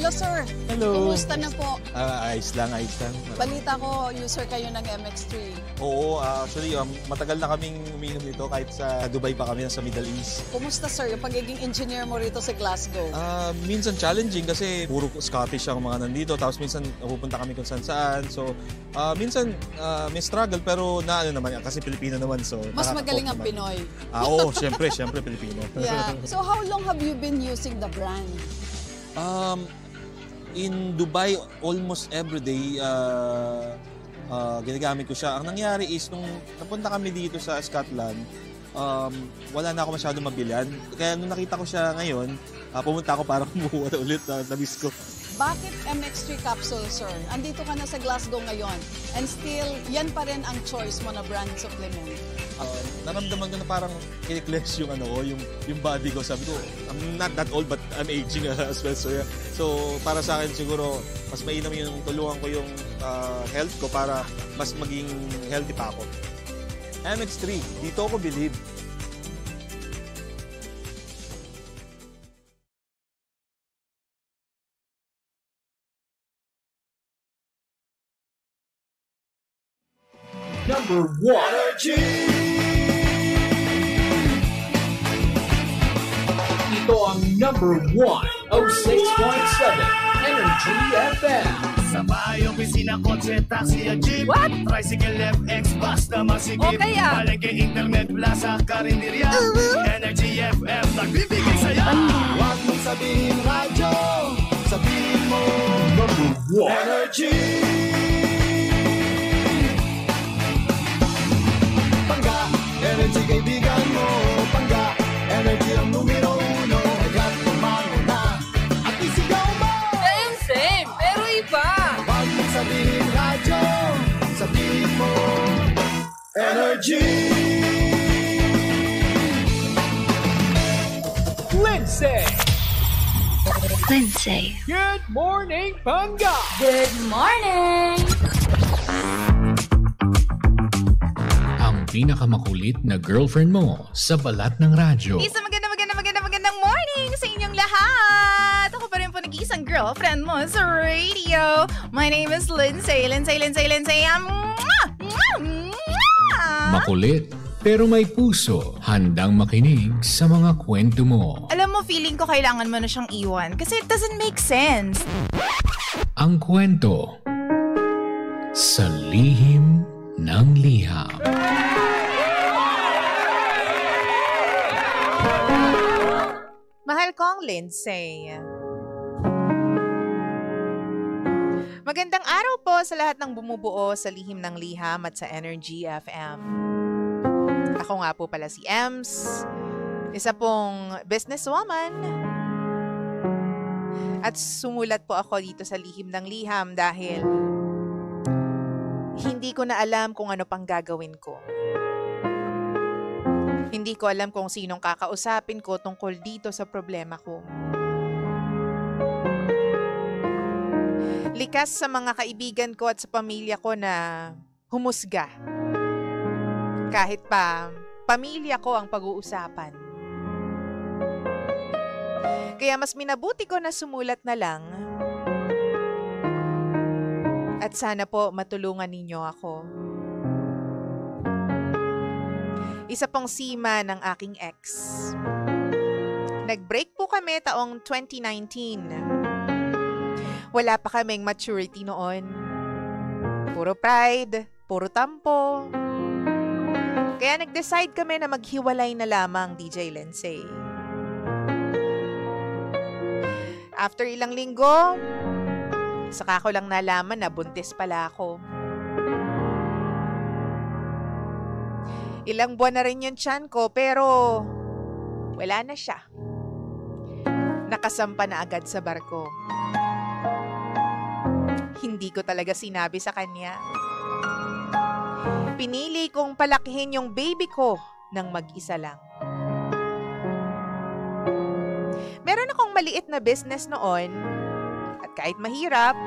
Hello, sir. Hello. Kumusta na po? Ayos lang. Balita ko, user kayo ng MX3. Oo, actually, matagal na kaming umiinom nito kahit sa Dubai pa kami, sa Middle East. Kumusta, sir, yung pagiging engineer mo rito sa Glasgow? Minsan challenging kasi puro Scottish ang mga nandito, tapos minsan pupunta kami kung saan. So, minsan may struggle, pero naman, kasi Pilipino naman. So, mas magaling ang Pinoy. Oo, syempre Pilipino. Yeah. So, how long have you been using the brand? In Dubai, almost every day, ginagamit ko siya. Ang nangyari is, nung napunta kami dito sa Scotland, wala na ako masyadong mabilhan. Kaya nung nakita ko siya ngayon, pumunta ako para kumuha ulit na miss ko. Bakit MX3 capsule, sir? Andito ka na sa Glasgow ngayon and still, yan pa rin ang choice mo na brand supplement. Naramdaman ko na parang kiniklex yung yung body ko. Sabi ko, I'm not that old but I'm aging as well. So, yeah. So para sa akin siguro, mas mainam yung tulungan ko yung health ko para mas maging healthy pa ako. MX3, dito ako believe. Number 1 Energy. Ito ang number 1 06.7 Energy FM. Sa bahay, opisina, kotse, taxi, at jeep. What? Tricycle, FX, basta masikip. O kaya? Palengke, internet, plaza, karinderya. Energy FM, nagbibigay saya. Huwag mong sabihin radyo, sabihin mo Number 1 Energy. Pangga, energy kaibigan mo. Pangga, energy ang numero 1. Agad tumalo na at isigaw mo. Same, pero iba. Huwag mong sabihin radyo, sabihin mo Energy. Lindsay. Good morning, Pangga. Good morning! Ang pinakamakulit na girlfriend mo sa balat ng radyo. Isang magandang morning sa inyong lahat! Ako pa rin po nag-iisang girlfriend mo sa radio. My name is Lindsay. Makulit, pero may puso. Handang makinig sa mga kwento mo. Alam mo, feeling ko kailangan mo na siyang iwan kasi it doesn't make sense. Ang kwento sa lihim ng liham. Mahal kong Lindsay. Magandang araw po sa lahat ng bumubuo sa Lihim ng Liham at sa Energy FM. Ako nga po pala si Ems, isa pong businesswoman. At sumulat po ako dito sa Lihim ng Liham dahil hindi ko na alam kung ano pang gagawin ko. Hindi ko alam kung sinong kakausapin ko tungkol dito sa problema ko. Likas sa mga kaibigan ko at sa pamilya ko na humusga. Kahit pa pamilya ko ang pag-uusapan. Kaya mas minabuti ko na sumulat na lang. At sana po matulungan ninyo ako. Isa pong sima ng aking ex. Nag-break po kami taong 2019. Wala pa kaming maturity noon. Puro pride, puro tampo. Kaya nag-decide kami na maghiwalay na lamang, DJ Lindsay. After ilang linggo, saka ko lang nalaman na buntis pala ako. Ilang buwan na rin yung tiyan ko, pero wala na siya. Nakasampa na agad sa barko. Hindi ko talaga sinabi sa kanya. Pinili kong palakihin yung baby ko ng mag-isa lang. Meron akong maliit na business noon at kahit mahirap,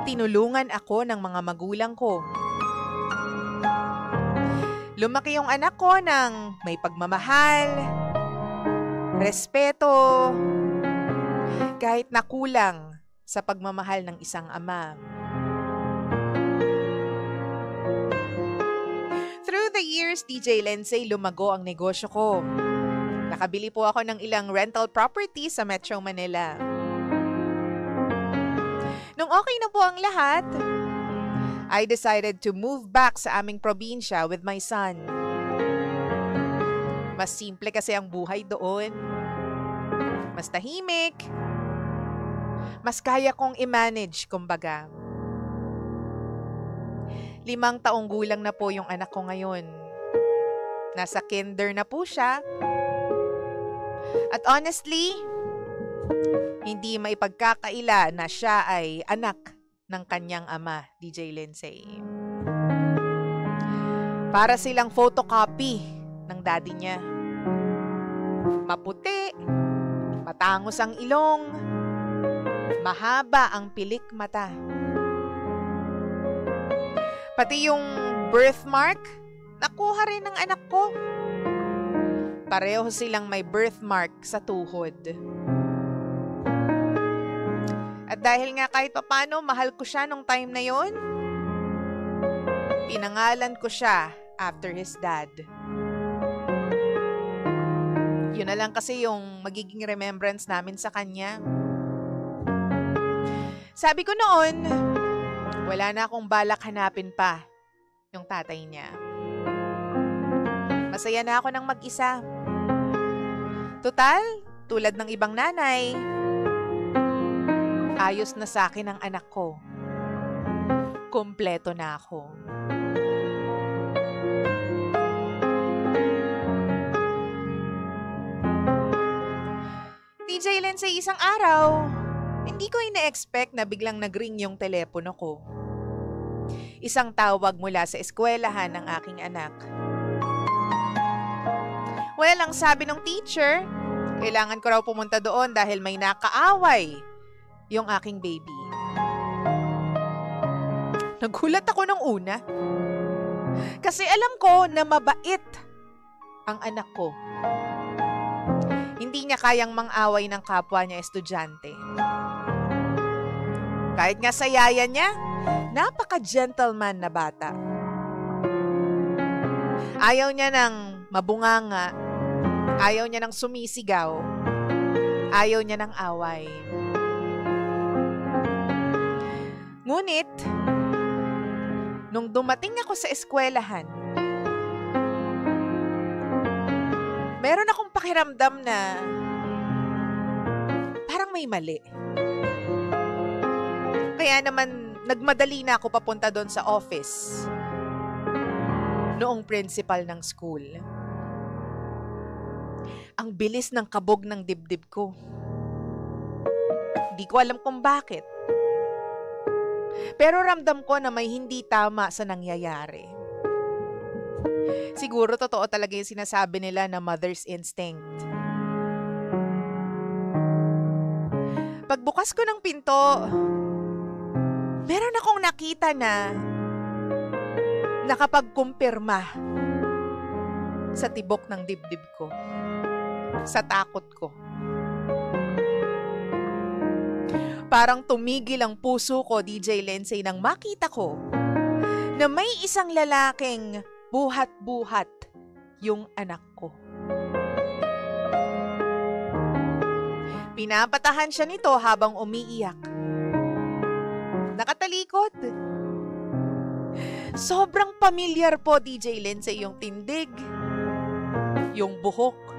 tinulungan ako ng mga magulang ko. Lumaki yung anak ko ng may pagmamahal, respeto, Kahit nakulang sa pagmamahal ng isang ama. Through the years, DJ Lindsay, lumago ang negosyo ko. Nakabili po ako ng ilang rental property sa Metro Manila. Nung okay na po ang lahat, I decided to move back sa aming probinsya with my son. Mas simple kasi ang buhay doon. Mas tahimik. Mas kaya kong i-manage, kumbaga. 5 taong gulang na po yung anak ko ngayon. Nasa kinder na po siya. At honestly, hindi maipagkakaila na siya ay anak ng kanyang ama, DJ Lindsay. Para silang photocopy ng daddy niya. Maputi, matangos ang ilong, mahaba ang pilik mata. Pati yung birthmark, nakuha rin ng anak ko. Pareho silang may birthmark sa tuhod. At dahil nga kahit paano mahal ko siya nung time na yon, pinangalan ko siya after his dad. Yun na lang kasi yung magiging remembrance namin sa kanya. Sabi ko noon, wala na akong balak hanapin pa yung tatay niya. Masaya na ako ng mag-isa. Tutal, tulad ng ibang nanay, ayos na sa akin ang anak ko. Kompleto na ako. DJ Lindsay, isang araw, hindi ko ina-expect na biglang nag-ring yung telepono ko. Isang tawag mula sa eskwelahan ng aking anak. Well, ang sabi ng teacher, kailangan ko raw pumunta doon dahil may nakaaway yung aking baby. Nagulat ako nung una. Kasi alam ko na mabait ang anak ko. Hindi niya kayang mang-away ng kapwa niya estudyante. Kahit nga sa yaya niya, napaka-gentleman na bata. Ayaw niya ng mabunganga. Ayaw niya ng sumisigaw. Ayaw niya ng away. Ngunit, nung dumating ako sa eskwelahan, meron akong pakiramdam na parang may mali. Kaya naman, nagmadali na ako papunta doon sa office noong principal ng school. Ang bilis ng kabog ng dibdib ko. Di ko alam kung bakit. Pero ramdam ko na may hindi tama sa nangyayari. Siguro totoo talaga yung sinasabi nila na mother's instinct. Pagbukas ko ng pinto, meron akong nakita na nakapagkumpirma sa tibok ng dibdib ko, sa takot ko. Parang tumigil ang puso ko, DJ Lindsay, nang makita ko na may isang lalaking buhat-buhat yung anak ko. Pinapatahan siya nito habang umiiyak. Nakatalikod. Sobrang pamilyar po, DJ Lindsay, yung tindig, yung buhok,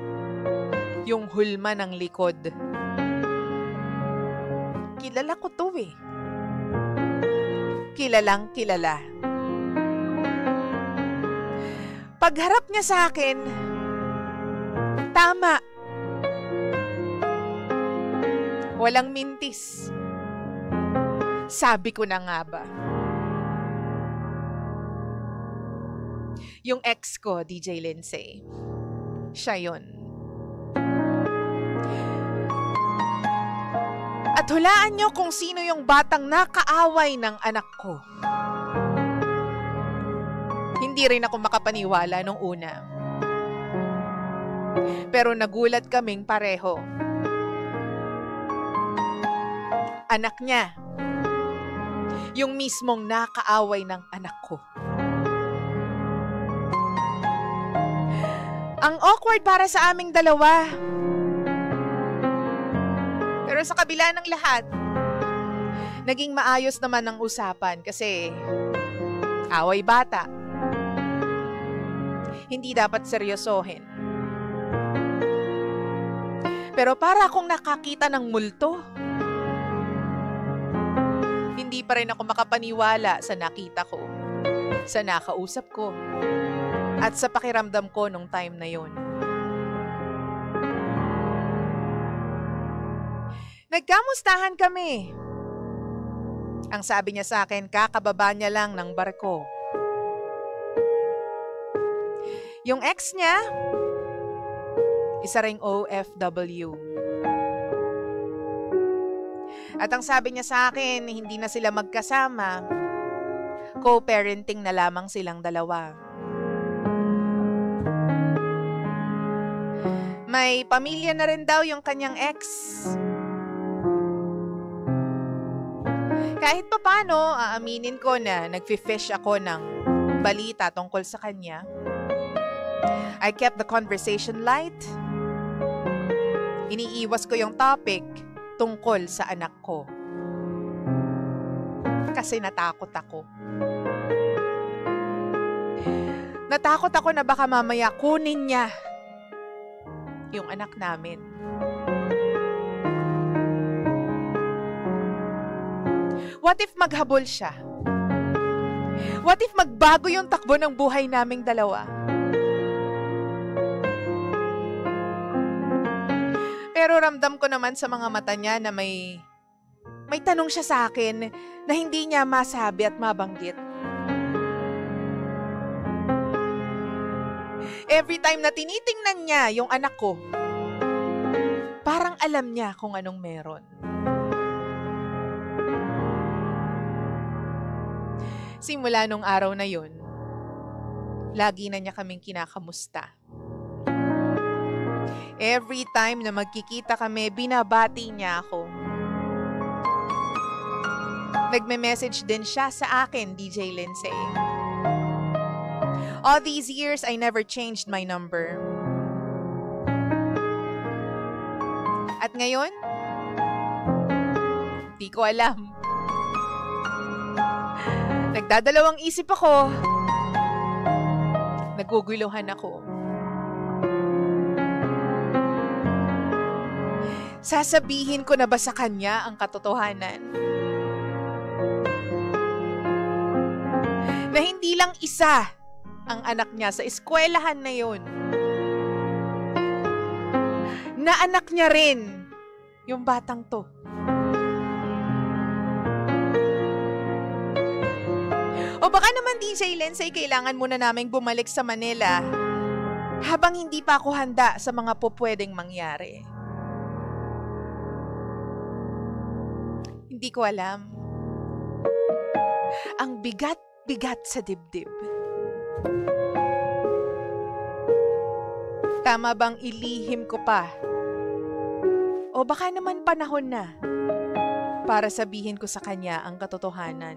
yung hulma ng likod. Kilala ko to eh. Kilalang kilala. Pagharap niya sa akin, tama. Walang mintis. Sabi ko na nga ba. Yung ex ko, DJ Lindsay, siya yun. At hulaan nyo kung sino yung batang nakaaway ng anak ko. Hindi rin ako makapaniwala nung una. Pero nagulat kaming pareho. anak niya. Yung mismong nakaaway ng anak ko. Ang awkward para sa aming dalawa. Pero sa kabila ng lahat, naging maayos naman ang usapan kasi away bata. Hindi dapat seryosohin. Pero para akong nakakita ng multo. Hindi pa rin ako makapaniwala sa nakita ko, sa nakausap ko, at sa pakiramdam ko nung time na yon. Nagkamustahan kami. Ang sabi niya sa akin, kakababa niya lang ng barko. Yung ex niya, isa ring OFW. At ang sabi niya sa akin, hindi na sila magkasama. Co-parenting na lamang silang dalawa. May pamilya na rin daw yung kanyang ex. Kahit papaano, aaminin ko na nag-fish ako ng balita tungkol sa kanya. I kept the conversation light. Iniiwas ko yung topic tungkol sa anak ko. Kasi natakot ako. Natakot ako na baka mamaya kunin niya yung anak namin. What if maghabol siya? What if magbago yung takbo ng buhay naming dalawa? Pero ramdam ko naman sa mga mata niya na may tanong siya sa akin na hindi niya masabi at mabanggit. Every time na tinitingnan niya yung anak ko, parang alam niya kung anong meron. Simula nung araw na yun, lagi na niya kaming kinakamusta. Every time na magkikita kami, binabati niya ako. Nagme-message din siya sa akin, DJ Lindsay. All these years, I never changed my number. At ngayon, di ko alam. Nagdadalawang isip ako. Naguguluhan ako. Sasabihin ko na ba sa kanya ang katotohanan? Na hindi lang isa ang anak niya sa eskwelahan na yun. Na anak niya rin yung batang to. O baka naman DJ Lindsay, kailangan muna naming bumalik sa Manila habang hindi pa ako handa sa mga pupwedeng mangyari. Hindi ko alam. Ang bigat-bigat sa dibdib. Tama bang ilihim ko pa? O baka naman panahon na para sabihin ko sa kanya ang katotohanan.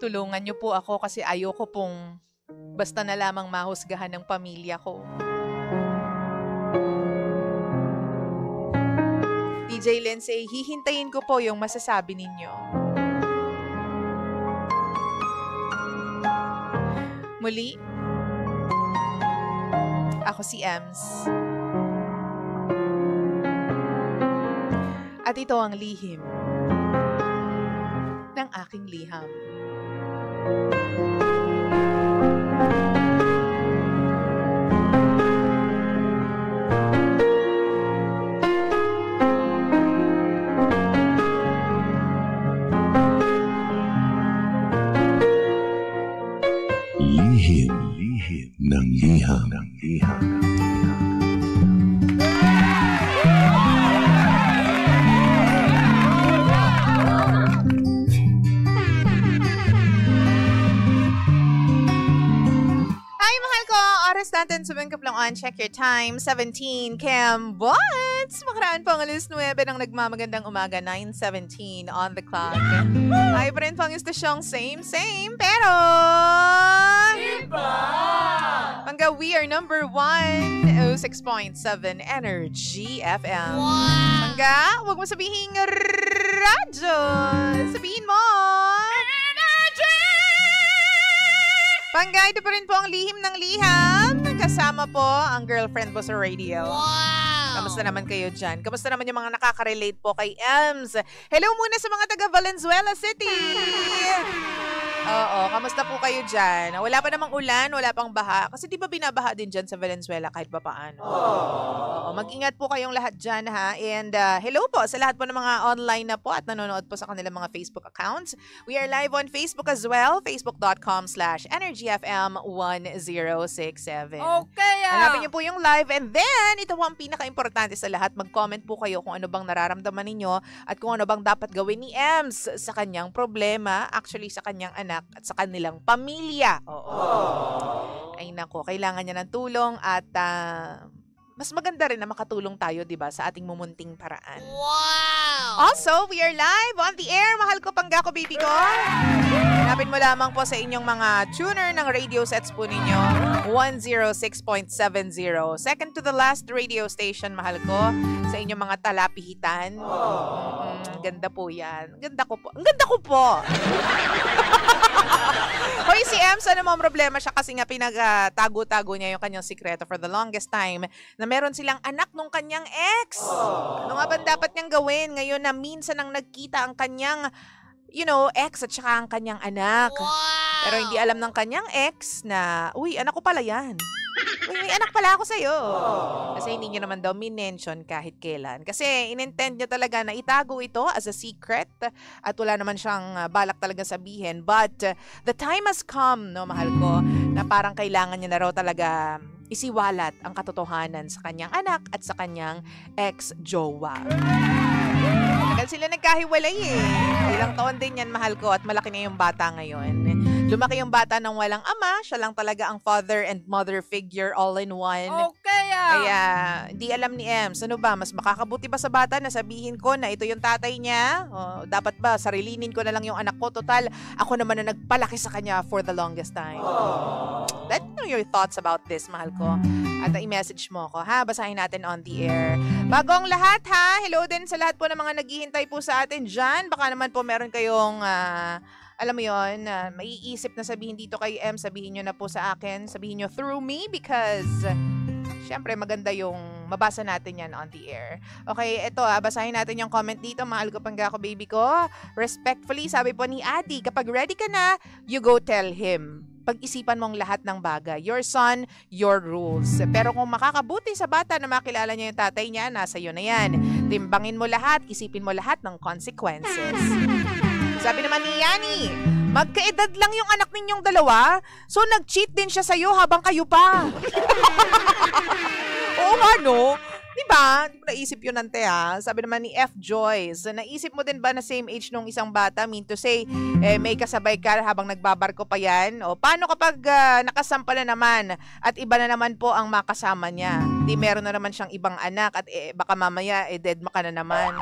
Tulungan niyo po ako kasi ayoko pong basta na lamang mahusgahan ng pamilya ko. DJ Lindsay, hihintayin ko po yung masasabi ninyo. Muli, ako si Ems. At ito ang lihim ng aking liham. Lihim ng liham. natin sa Bangkaploan. Check your time. 17 Cambots. Makaraan po ang alas 9 ng nagmamagandang umaga. 9:17 on the clock. Ay pa rin po ang istasyong same, pero... Iba! Hangga we are number 106.7 Energy FM. Wow! Hangga, huwag mo sabihin radyo. Sabihin mo... Pangga, ito pa rin po ang lihim ng liham. Kasama po ang girlfriend po sa radio. Wow! Kamusta naman kayo dyan? Kamusta naman yung mga nakaka-relate po kay Ems? Hello muna sa mga taga Valenzuela City! Oo, kamusta po kayo dyan? Wala pa namang ulan, wala pang baha. Kasi di ba binabaha din dyan sa Valenzuela kahit pa paano? Oo, mag-ingat po kayong lahat dyan ha. And hello po sa lahat po ng mga online na po at nanonood po sa kanilang mga Facebook accounts. We are live on Facebook as well. Facebook.com/EnergyFM1067. Okay. Hanapin niyo po yung live. And then, ito po ang pinaka-importante sa lahat. Mag-comment po kayo kung ano bang nararamdaman ninyo at kung ano bang dapat gawin ni Ems sa kanyang problema, actually sa kanyang anak at sa kanilang pamilya. Oo. Ay nako, kailangan niya ng tulong at mas maganda rin na makatulong tayo, 'di ba, sa ating mumunting paraan. Wow! Also, we are live on the air. Mahal ko Pangga ko, baby ko. Hanapin mo lamang po sa inyong mga tuner ng radio sets po ninyo. 106.70. Second to the last radio station, mahal ko, sa inyong mga talapihitan. Ganda po 'yan. Ganda ko po. Ang ganda ko po. Hoy, si Ems, ano mo problema siya kasi nga pinagtago-tago niya yung kanyang sikreto for the longest time na meron silang anak nung kanyang ex. Ano nga ba dapat niyang gawin ngayon na minsan ang nagkita ang kanyang, ex at saka ang kanyang anak. Wow! Pero hindi alam ng kanyang ex na, uy, anak ko pala yan. Uy, may anak pala ako sa'yo. Kasi hindi niya naman daw minention kahit kailan. Kasi inintend niya talaga na itago ito as a secret at wala naman siyang balak talaga sabihin. But the time has come, no, mahal ko, na parang kailangan niya na raw talaga isiwalat ang katotohanan sa kanyang anak at sa kanyang ex-jowa. Tagal sila nagkahiwalay Ilang taon din yan, mahal ko, at malaki na yung bata ngayon. Lumaki yung bata ng walang ama, siya lang talaga ang father and mother figure all in one. Okay. Kaya, di alam ni Ems, ano ba, mas makakabuti ba sa bata na sabihin ko na ito yung tatay niya? O, dapat ba, sarilinin ko na lang yung anak ko? Total, ako naman na nagpalaki sa kanya for the longest time. Let me know your thoughts about this, mahal ko. At i-message mo ko, ha? Basahin natin on the air. Bago ang lahat, ha? Hello din sa lahat po ng mga naghihintay po sa atin dyan. Baka naman po meron kayong... alam mo yun, maiisip na sabihin dito kay M, sabihin nyo na po sa akin, sabihin nyo through me because syempre maganda yung mabasa natin yan on the air. Okay, eto basahin natin yung comment dito, mahal ko Pangga ko, baby ko. Respectfully, sabi po ni Adi, kapag ready ka na, you go tell him. Pag-isipan mong lahat ng bagay. Your son, your rules. Pero kung makakabuti sa bata na makilala niya yung tatay niya, nasa iyo na yan. Timbangin mo lahat, isipin mo lahat ng consequences. Sabi naman ni Yani, magkaedad lang yung anak ninyong dalawa, so nag-cheat din siya sa'yo habang kayo pa. Oo nga, no? Diba? Hindi mo naisip yun, ante, ha? Sabi naman ni F. Joyce, naisip mo din ba na same age nung isang bata? Mean to say, may kasabay ka habang nagbabarko pa yan? O paano kapag nakasampa na naman at iba na naman po ang makasama niya? Di meron na naman siyang ibang anak at baka mamaya dead ka na naman.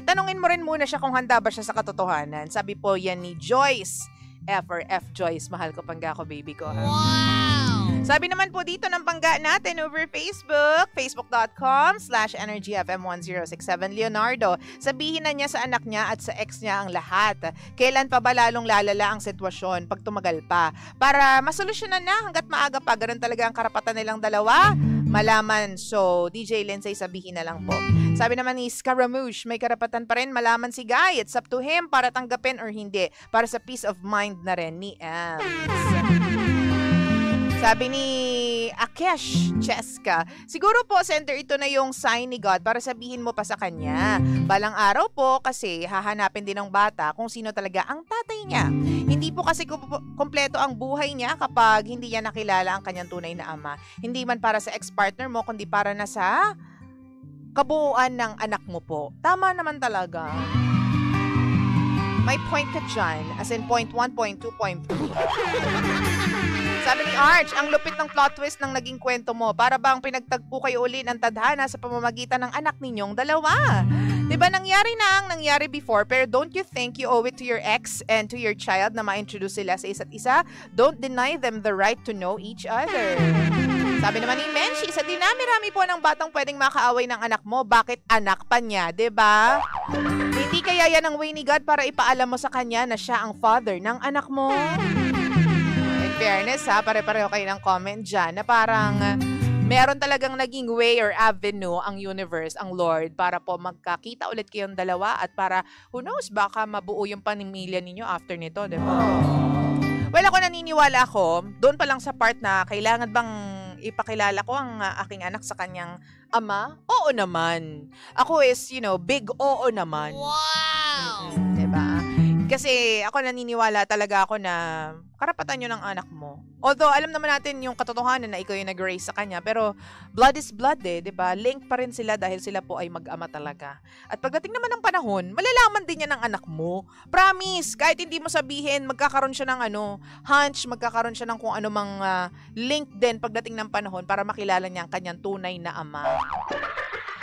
Tanungin mo rin muna siya kung handa ba siya sa katotohanan. Sabi po yan ni Joyce. F or F Joyce. Mahal ko Pangga ko, baby ko. Ha? Wow! Sabi naman po dito ng Pangga natin over Facebook. Facebook.com/EnergyFM1067 Leonardo. Sabihin na niya sa anak niya at sa ex niya ang lahat. Kailan pa ba lalong lalala ang sitwasyon pag tumagal pa? Para masolusyonan na hanggat maaga pa. Ganun talaga ang karapatan nilang dalawa. Malaman. So, DJ Lindsay, sabihin na lang po. Sabi naman ni Scaramouche, may karapatan pa rin malaman si Guy. It's up to him para tanggapin or hindi. Para sa peace of mind na rin ni Ems. Sabi ni Akesh Cheska, siguro po, Sender, ito na yung sign ni God para sabihin mo pa sa kanya. Balang araw po kasi hahanapin din ng bata kung sino talaga ang tatay niya. Hindi po kasi kompleto ang buhay niya kapag hindi niya nakilala ang kanyang tunay na ama. Hindi man para sa ex-partner mo, kundi para na sa kabuuan ng anak mo po. Tama naman talaga. May point ka dyan, as in point 1, point 2, point 3. Sabi ni Arch, ang lupit ng plot twist ng naging kwento mo. Para bang pinagtagpo kayo uli ng tadhana sa pamamagitan ng anak ninyong dalawa. Diba nangyari na ang nangyari before, pero don't you think you owe it to your ex and to your child na ma-introduce sila sa isa't isa? Don't deny them the right to know each other. Sabi naman ni Menchi, sa dinami-rami po ng batang pwedeng makaaway ng anak mo, bakit anak pa niya, diba? Hindi kaya yan ang way ni God para ipaalam mo sa kanya na siya ang father ng anak mo? In fairness ha, pare-pareho kayo ng comment dyan na parang meron talagang naging way or avenue ang universe, ang Lord, para po magkakita ulit kayong dalawa at para, who knows, baka mabuo yung panimilya ninyo after nito, diba? Well, ako naniniwala ako, doon pa lang sa part na kailangan bang ipakilala ko ang aking anak sa kanyang ama? Oo naman. Ako is, big oo naman. Wow! Diba? Kasi ako naniniwala talaga ako na karapatan yun ng anak mo. Although, alam naman natin yung katotohanan na ikaw yung nag-raise sa kanya. Pero, blood is blood diba? Link pa rin sila dahil sila po ay mag-ama talaga. At pagdating naman ng panahon, malalaman din yan ng anak mo. Promise, kahit hindi mo sabihin, magkakaroon siya ng hunch, magkakaroon siya ng kung ano mang link din pagdating ng panahon para makilala niya ang kanyang tunay na ama.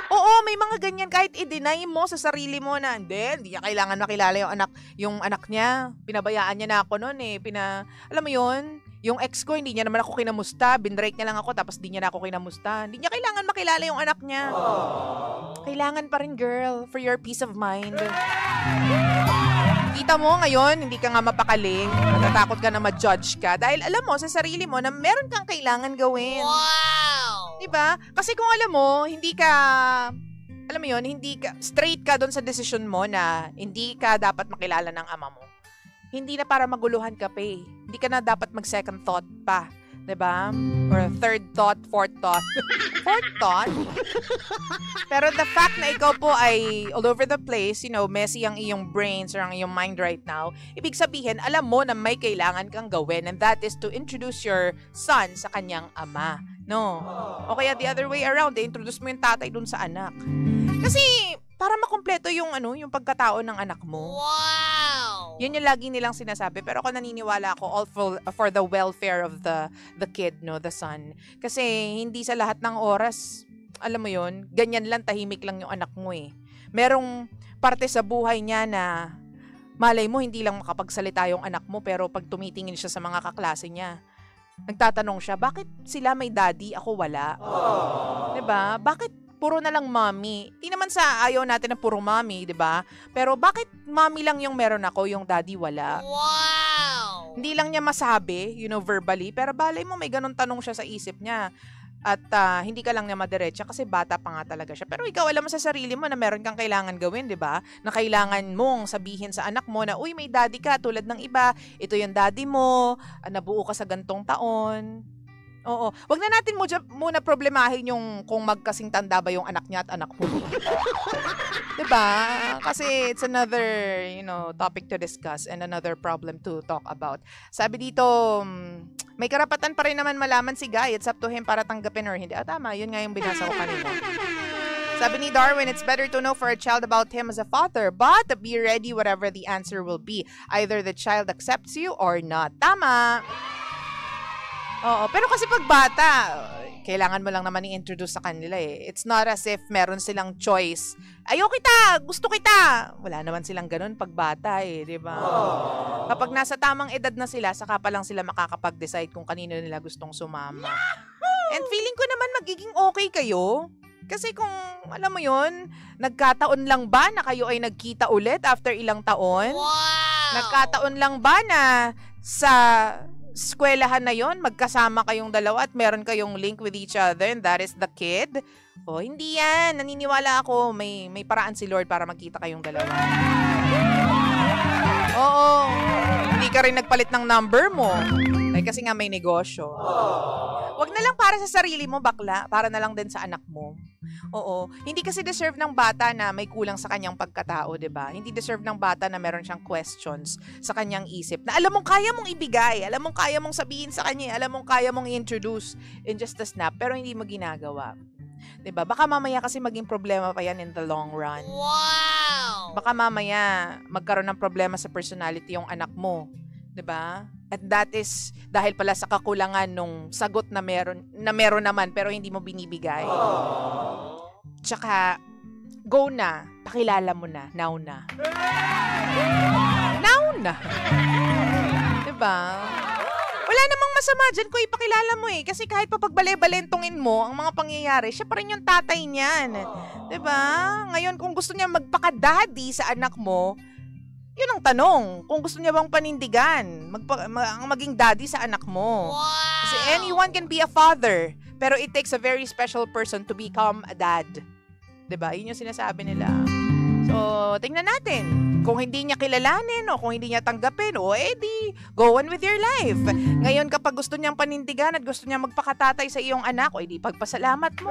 Oo, may mga ganyan kahit i-deny mo sa sarili mo na hindi niya kailangan makilala yung anak niya. Pinabayaan niya na ako noon alam mo yun? Yung ex ko, hindi niya naman ako kinamusta. Binrake niya lang ako tapos hindi niya na ako kinamusta. Hindi niya kailangan makilala yung anak niya. Kailangan pa rin, girl, for your peace of mind. Kita mo ngayon, hindi ka nga mapakali. Natatakot ka na ma-judge ka dahil alam mo sa sarili mo na meron kang kailangan gawin. Wow! Diba? Kasi kung alam mo, hindi ka straight ka doon sa decision mo na hindi ka dapat makilala ng ama mo. Hindi na para maguluhan ka pa eh. Hindi ka na dapat mag-second thought pa. Diba? Or third thought, fourth thought. Fourth thought? Pero the fact na ikaw po ay all over the place, messy ang iyong brains or ang iyong mind right now, ibig sabihin, alam mo na may kailangan kang gawin and that is to introduce your son sa kanyang ama. No? O kaya the other way around, introduce mo yung tatay dun sa anak. Kasi, para makumpleto yung pagkatao ng anak mo. Wow! Yun yung lagi nilang sinasabi. Pero ako naniniwala ako all for the welfare of the kid, the son. Kasi hindi sa lahat ng oras, alam mo yun, ganyan lang, tahimik lang yung anak mo eh. Merong parte sa buhay niya na malay mo hindi lang makapagsalita yung anak mo pero pag tumitingin siya sa mga kaklase niya, nagtatanong siya, bakit sila may daddy, ako wala? Diba? Bakit puro na lang mommy? Di naman sa ayaw natin na puro mommy, diba? Pero bakit mommy lang yung meron ako, yung daddy wala? Wow! Hindi lang niya masabi, verbally, pero balay mo may ganun tanong siya sa isip niya. At hindi ka lang niya madiretsa kasi bata pa nga talaga siya. Pero ikaw alam mo sa sarili mo na meron kang kailangan gawin, diba? Na kailangan mong sabihin sa anak mo na, uy, may daddy ka tulad ng iba. Ito yung daddy mo, nabuo ka sa gantong taon. Oo. Wag na natin muna problemahin yung kung magkasing tanda ba yung anak niya at anak mo. Diba? Kasi it's another, topic to discuss and another problem to talk about. Sabi dito, may karapatan pa rin naman malaman si Guy. It's up to him para tanggapin or hindi. Tama. Yun nga yung binasa ko kanina. Sabi ni Darwin, it's better to know for a child about him as a father, but be ready whatever the answer will be. Either the child accepts you or not. Tama. Oo, pero kasi pag bata, kailangan mo lang naman i-introduce sa kanila eh. It's not as if meron silang choice. Ayaw kita! Gusto kita! Wala naman silang ganun pag bata eh, di ba? Kapag nasa tamang edad na sila, saka pa lang sila makakapag-decide kung kanino nila gustong sumama. And feeling ko naman magiging okay kayo. Kasi kung, alam mo yun, nagkataon lang ba na kayo ay nagkita ulit after ilang taon? Wow! Nagkataon lang ba na sa eskwelahan na yon magkasama kayong dalawa at meron kayong link with each other and that is the kid? O, hindi yan. Naniniwala ako may paraan si Lord para magkita kayong dalawa. Oo. Hindi ka rin nagpalit ng number mo. Kasi nga may negosyo. Wag na lang para sa sarili mo, bakla. Para na lang din sa anak mo. Oo. Hindi kasi deserve ng bata na may kulang sa kanyang pagkatao, diba? Hindi deserve ng bata na meron siyang questions sa kanyang isip. Na alam mong kaya mong ibigay. Alam mong kaya mong sabihin sa kanya. Alam mong kaya mong i-introduce in just a snap. Pero hindi mo ginagawa. Diba? Baka mamaya kasi maging problema pa yan in the long run. Wow! Baka mamaya magkaroon ng problema sa personality yung anak mo. 'Diba? At that is dahil pala sa kakulangan nung sagot na meron naman pero hindi mo binibigay. Tsaka, go na. Pakilala mo na. Now na. Now na. Diba? Wala namang masama dyan kung ipakilala mo eh. Kasi kahit papagbale-balentongin mo ang mga pangyayari, siya pa rin yung tatay niyan. Diba? Ngayon, kung gusto niya magpaka-daddy sa anak mo, yun ang tanong. Kung gusto niya bang panindigan, maging daddy sa anak mo. Wow! Kasi anyone can be a father, pero it takes a very special person to become a dad. Diba? Yun yung sinasabi nila. So, tingnan natin. Kung hindi niya kilalanin o kung hindi niya tanggapin, o edi, go on with your life. Ngayon, kapag gusto niyang panindigan at gusto niya magpakatatay sa iyong anak, o edi, pagpasalamat mo.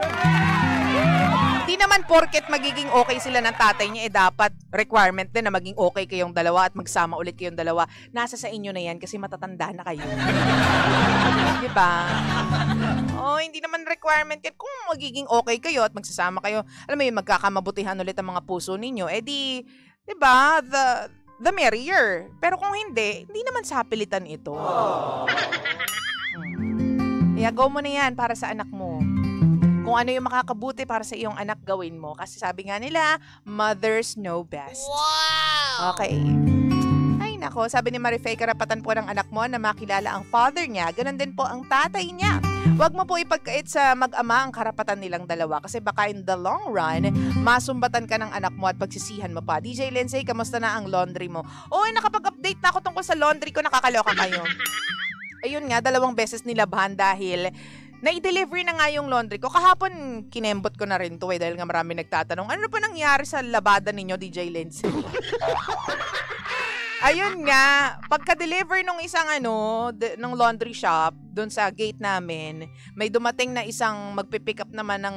Hindi naman porket magiging okay sila ng tatay niya, dapat requirement din na maging okay kayong dalawa at magsama ulit kayong dalawa. Nasa sa inyo na yan kasi matatanda na kayo. Diba? Hindi naman requirement yan. Kung magiging okay kayo at magsasama kayo, alam mo yung magkakamabutihan ulit ang mga puso ninyo, edi, diba, the merrier. Pero kung hindi naman sapilitan ito. Kaya go mo na yan para sa anak mo. Kung ano yung makakabuti para sa iyong anak, gawin mo. Kasi sabi nga nila, mothers know best. Wow! Okay. Ay nako, sabi ni Marifay, karapatan po ng anak mo na makilala ang father niya. Ganon din po ang tatay niya. Huwag mo po ipagkait sa mag-ama ang karapatan nilang dalawa. Kasi baka in the long run, masumbatan ka ng anak mo at pagsisihan mo pa. DJ Lindsay, kamusta na ang laundry mo? Nakapag-update na ako tungkol sa laundry ko. Nakakaloka kayo. Ayun nga, 2 beses nilabhan dahil na-deliver na nga yung laundry ko. Kahapon, kinembot ko na rin to dahil nga marami nagtatanong, ano pa nangyari sa labada ninyo, DJ Lindsay? Ayun nga, pagka-deliver nung isang ng laundry shop, doon sa gate namin, may dumating na isang magpipick up naman ng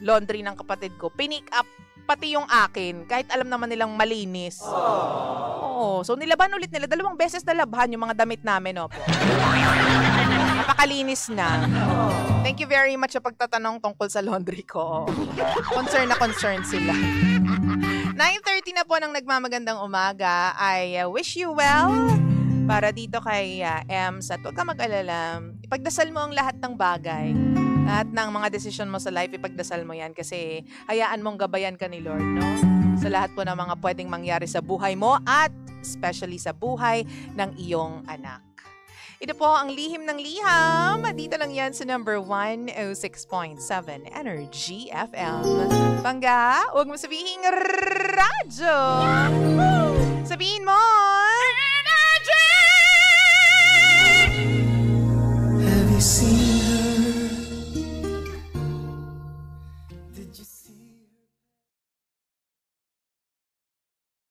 laundry ng kapatid ko. Pinick up pati yung akin, kahit alam naman nilang malinis. Oo, so nilaban ulit nila. 2 beses na labhan yung mga damit namin, napakalinis na. Thank you very much sa pagtatanong tungkol sa laundry ko. Concern na concern sila. 9:30 na po ng nagmamagandang umaga. I wish you well para dito kay Ems. At huwag ka mag-alala. Ipagdasal mo ang lahat ng bagay. Lahat ng mga desisyon mo sa life, ipagdasal mo yan kasi hayaan mong gabayan ka ni Lord, no? Sa lahat po ng mga pwedeng mangyari sa buhay mo at especially sa buhay ng iyong anak. Ito po ang Lihim ng Liham. Dito lang yan sa number 106.7 Energy FM. Pangga, huwag mo sabihin radyo. Sabihin mo,